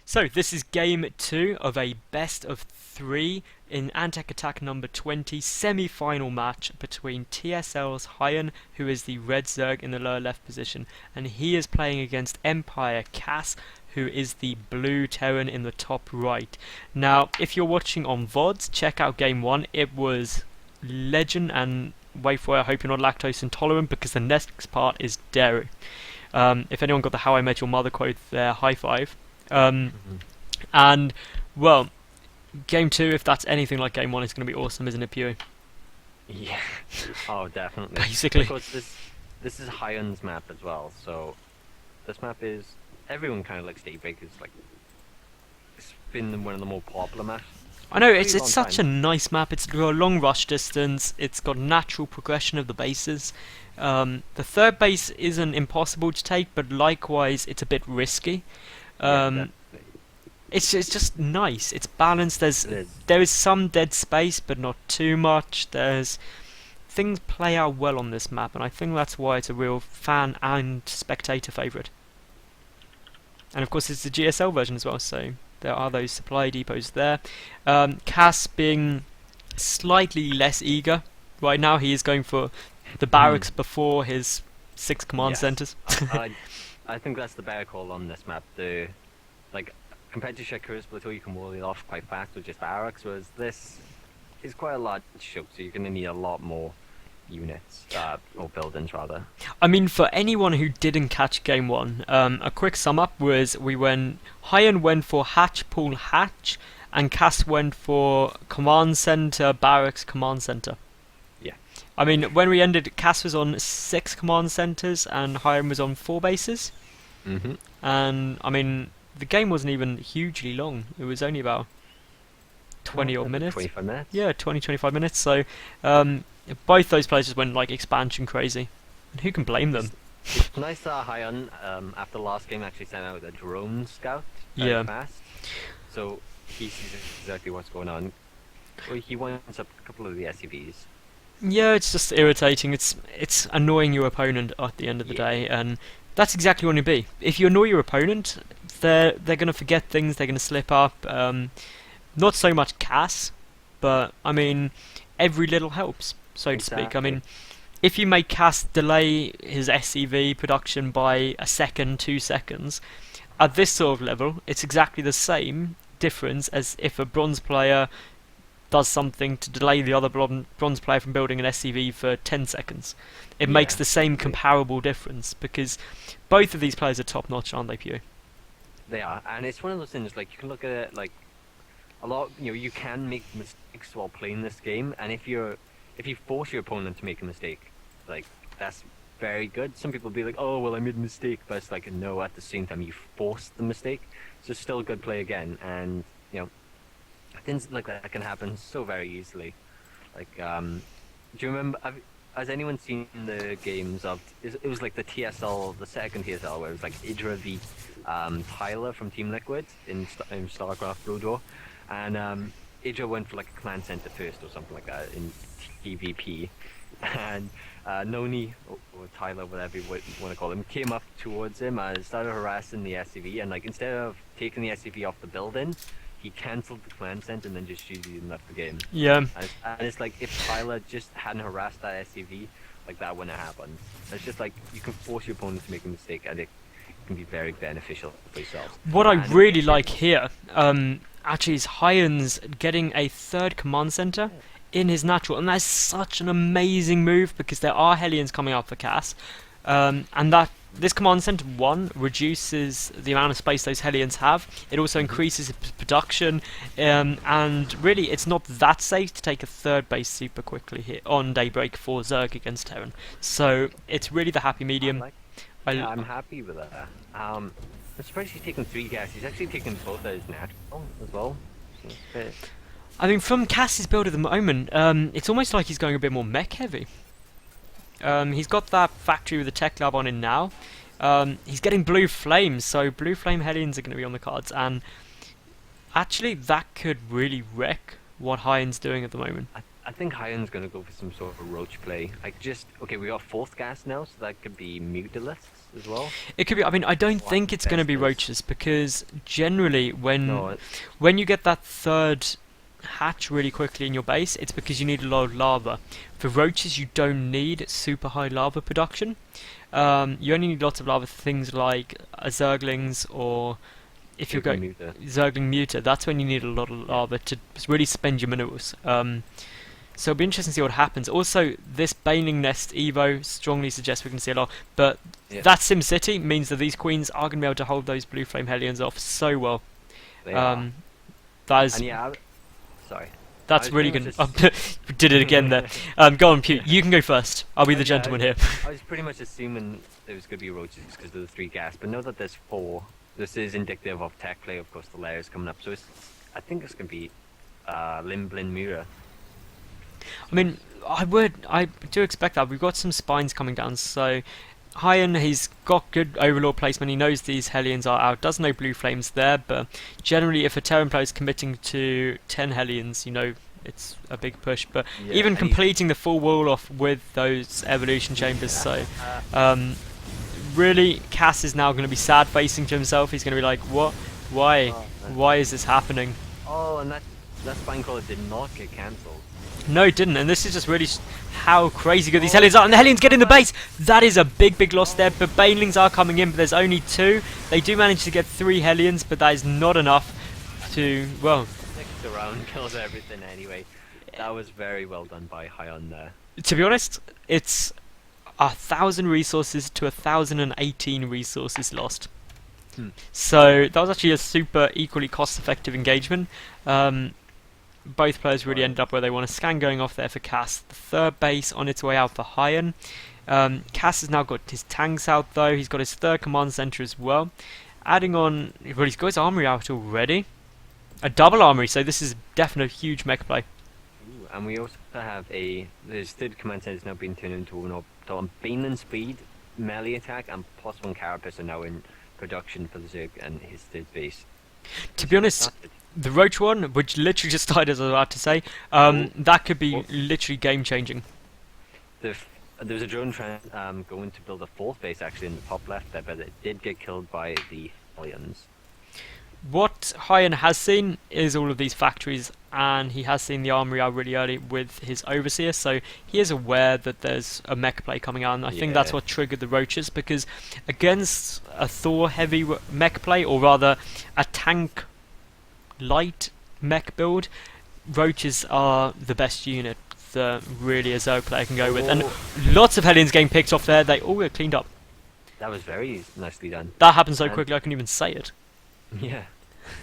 So this is game 2 of a best of 3 in Antec Attack number 20 semi-final match between TSLHyuN, who is the red Zerg in the lower left position, and he is playing against EmpireKas, who is the blue Terran in the top right. Now, if you're watching on VODs, check out game 1. It was legend, and wait for it, I hope you're not lactose intolerant, because the next part is dairy. If anyone got the How I Met Your Mother quote there, high five. And, well, game 2, if that's anything like game 1, it's going to be awesome, isn't it, Pew? Yeah. Oh, definitely. Basically. Of course, this is HyuN's map as well, so this map is everyone kind of likes Daybreakers. Like, it's been one of the more popular maps. I know, it's such a nice map. It's got a long rush distance, it's got natural progression of the bases. The third base isn't impossible to take, but likewise it's a bit risky. It's just nice. It's balanced. There is some dead space, but not too much. Things play out well on this map, and I think that's why it's a real fan and spectator favourite. And of course, it's the GSL version as well, so there are those supply depots there. Cass being slightly less eager right now. He is going for the barracks before his 6 command centres. I think that's the better call on this map. Like, compared to Shakura's Plateau, you can wall it off quite fast with just barracks, whereas this is quite a large choke, so you're going to need a lot more units, or buildings rather. I mean, for anyone who didn't catch game 1, a quick sum up was HyuN went for hatch, pool, hatch, and Cass went for command center, barracks, command center. Yeah. I mean, when we ended, Cass was on 6 command centers and HyuN was on 4 bases. And I mean, the game wasn't even hugely long. It was only about 20 odd minutes. 25 minutes? Yeah, 20-25 minutes. So, both those players just went like expansion crazy. And who can blame them? It's nice that HyuN, after the last game, actually sent out a drone scout very fast. So he sees exactly what's going on. Well, he wants up a couple of the SCVs. Yeah, it's just irritating. It's annoying your opponent at the end of the day, and that's exactly what it be. If you annoy your opponent, they're gonna forget things. They're gonna slip up. Not so much Cass, but I mean, every little helps, so to speak. I mean, if you make Cass delay his SCV production by a second, 2 seconds, at this sort of level, it's exactly the same difference as if a bronze player does something to delay the other bronze player from building an SCV for 10 seconds. It makes the same comparable difference, because both of these players are top notch, aren't they, Pew? They are, and it's one of those things, like, you can look at it like a lot, you can make mistakes while playing this game, and if you force your opponent to make a mistake, like, that's very good. Some people will be like, oh, well, I made a mistake, but it's like, no, at the same time, you forced the mistake, so it's still a good play again, and, things like that can happen so very easily. Like, do you remember, has anyone seen the games of, it was like the TSL, the second TSL, where it was like Idra v Tyler from Team Liquid in StarCraft Blue Door, and Idra went for like a command center first or something like that in TVP, and Noni, or Tyler, whatever you want to call him, came up towards him and started harassing the SCV, and like, instead of taking the SCV off the building, he cancelled the command center and then just GG'd and left the game. Yeah. And it's like, if Tyler just hadn't harassed that SCV, like, that wouldn't have happened. It's just like, you can force your opponent to make a mistake, and it can be very beneficial for yourself. What I really like here, actually, is HyuN's getting a 3rd command center in his natural, and that's such an amazing move, because there are Hellions coming up for Cass, and this command center, 1, reduces the amount of space those Hellions have. It also increases production, and really, it's not that safe to take a 3rd base super quickly here on Daybreak for Zerg against Terran. So it's really the happy medium. I'm happy with that. I'm surprised he's taking 3 gas. He's actually taking both as natural as well. So I mean, from Cass's build at the moment, it's almost like he's going a bit more mech heavy. He's got that factory with the tech lab on in now. He's getting blue flames, so blue flame Hellions are going to be on the cards, and actually that could really wreck what HyuN's doing at the moment. I think HyuN's gonna go for some sort of roach play. Like okay, we got fourth gas now, so that could be mutalisks as well. It could be. I mean, I don't What think it's going to be best is- roaches because generally No, when you get that third hatch really quickly in your base, it's because you need a lot of lava. For roaches, you don't need super high lava production. You only need lots of lava for things like zerglings, or if you're going muta. zergling muta, that's when you need a lot of lava to really spend your minerals. So it'll be interesting to see what happens. Also, this Baneling Nest Evo strongly suggests we're going to see a lot, but Yeah. that SimCity means that these queens are going to be able to hold those Blue Flame Hellions off so well. They are. That is, And yeah, sorry. that's I was really pretty good. much Did it again there. Go on, Pew. You can go first. I'll be the Yeah, gentleman here. I was pretty much assuming there was going to be roaches because of the 3 gas, but now that there's 4, this is indicative of tech play. Of course, the layers coming up, so I think it's going to be Limblin Mura. I mean, I do expect that. We've got some spines coming down, so HyuN, he's got good overlord placement. He knows these Hellions are out. Doesn't know blue flames there, but generally, if a Terran player is committing to 10 Hellions, you know it's a big push. But Yeah, even and completing the full wall off with those evolution chambers, so really, Cass is now going to be sad facing to himself. He's going to be like, what? Why? Why is this happening? Oh, and that spine crawler did not get cancelled. No, it didn't, and this is just really how crazy good these Hellions are. And the Hellions get in the base! That is a big loss there, but Banelings are coming in, but there's only 2. They do manage to get 3 Hellions, but that is not enough to, well... 6th round kills everything anyway. That was very well done by HyuN there. To be honest, it's 1,000 resources to 1,018 resources lost. So that was actually a super equally cost-effective engagement. Both players really ended up where they want. A scan going off there for Cass. The third base on its way out for HyuN. Cass has now got his tanks out though. He's got his third command center as well. Adding on, well, he's got his armory out already. A double armory, so this is definitely a huge mech play. Ooh, and we also have his third command center is now being turned into an orbital. And Baneland speed, melee attack, and +1 carapace are now in production for the Zerg and his third base. To be honest, the Roach one, which literally just started as I was about to say, that could be literally game changing. There's a drone trying going to build a 4th base actually in the top left there, but it did get killed by the Hellions. What HyuN has seen is all of these factories, and he has seen the armory out really early with his Overseer, so he is aware that there's a mech play coming out, and I think that's what triggered the Roaches, because against a Thor heavy mech play, or rather a tank light mech build, Roaches are the best unit that really a Zerg player can go with, and lots of Hellions getting picked off there. They all get cleaned up. That was very nicely done. That happened so quickly I couldn't even say it. Yeah.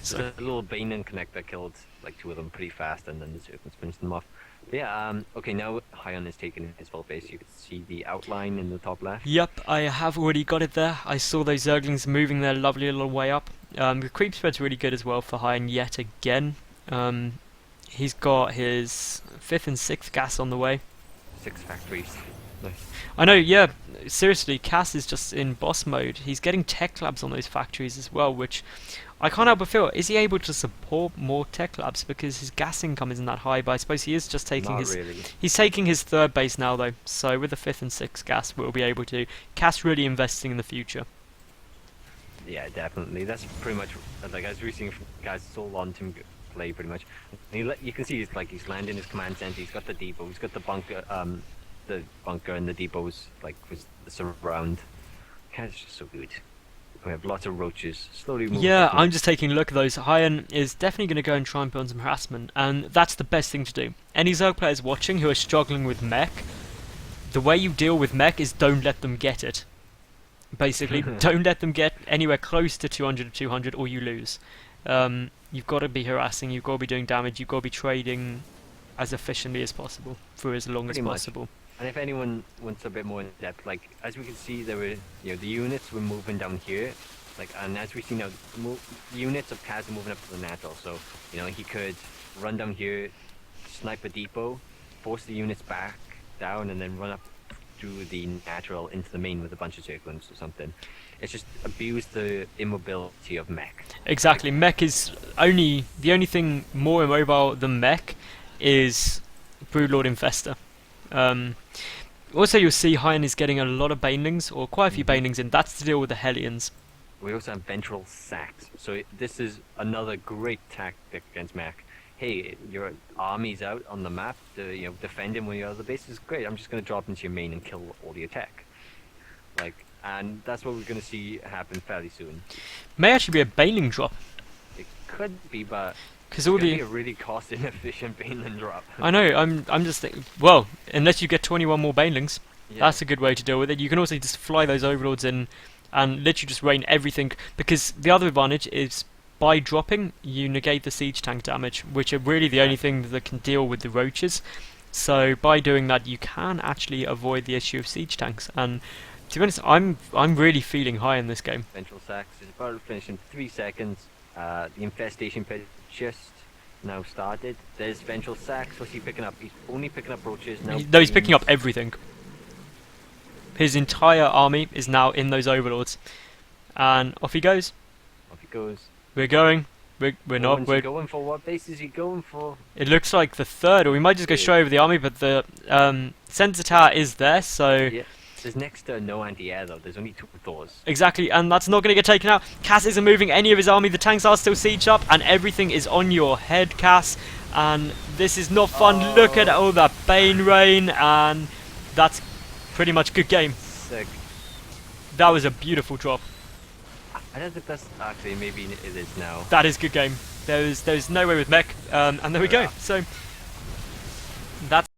So The little Baneland connector killed like 2 of them pretty fast, and then the Zerglings finished them off. But yeah, okay, now HyuN is taking his full base. You can see the outline in the top left. Yep, I have already got it there. I saw those Zerglings moving their lovely little way up. The creep spread's really good as well for HyuN yet again. He's got his 5th and 6th gas on the way. 6 factories. Nice. I know, yeah, seriously, Cass is just in boss mode. He's getting tech labs on those factories as well, which I can't help but feel, is he able to support more tech labs because his gas income isn't that high, but I suppose he is just taking Not his... really. He's taking his 3rd base now though, so with the 5th and 6th gas we'll be able to... Cass really investing in the future. Yeah, definitely. That's pretty much like as we're seeing from guys so long to play pretty much. And you can see he's landing his command center. He's got the depot. He's got the bunker and the depots like with the surround. Cass is just so good. We have lots of roaches slowly moving. Yeah, I'm just taking a look at those. HyuN is definitely going to go and try and put on some harassment, and that's the best thing to do. Any Zerg players watching who are struggling with mech, the way you deal with mech is don't let them get it. Basically, don't let them get anywhere close to 200 or 200 or you lose. You've got to be harassing, you've got to be doing damage, you've got to be trading as efficiently as possible for as long as possible. And if anyone wants a bit more in depth, like as we can see, there were the units were moving down here, like, and as we see now, the units of Kaz are moving up to the natural. So he could run down here, snipe a depot, force the units back down, and then run up through the natural into the main with a bunch of circlings or something. It's just abuse the immobility of mech. Exactly, mech is the only thing more immobile than mech is Broodlord Infester. Also, you'll see HyuN is getting a lot of banelings, or quite a few banelings in. That's to deal with the Hellions. We also have Ventral Sacks. So this is another great tactic against mech. Hey, your army's out on the map, defending one of your other bases. Great, I'm just going to drop into your main and kill all the attack. And that's what we're going to see happen fairly soon. May actually be a baneling drop. It could be, but Because it's all going to the be a really cost-inefficient Baneland drop. I know. I'm just thinking. Well, unless you get 21 more banelings, Yeah. that's a good way to deal with it. You can also just fly those overlords in and literally just rain everything. Because the other advantage is by dropping, you negate the siege tank damage, which are really the only thing that can deal with the roaches. So by doing that, you can actually avoid the issue of siege tanks. And to be honest, I'm really feeling high in this game. Ventral Sacks is about to finish in 3 seconds. The infestation pit just now started. There's Ventral Sacks. What's he picking up? He's only picking up roaches now. No, he's picking up everything. His entire army is now in those overlords, and off he goes. Off he goes. We're going. We're not. When's he going for? What base is he going for? It looks like the third, or we might just go straight over the army. But the sensor tower is there, so Yeah. There's next to no anti-air though. There's only 2 Thors. exactly, and that's not going to get taken out. Cass isn't moving any of his army. The tanks are still sieged up, and everything is on your head, Cass. And this is not fun. Oh. Look at all that Bane rain, and that's pretty much good game. Sick. That was a beautiful drop. I don't think that's actually. Maybe it is now. That is good game. There's no way with mech, and there we go. Yeah. So that's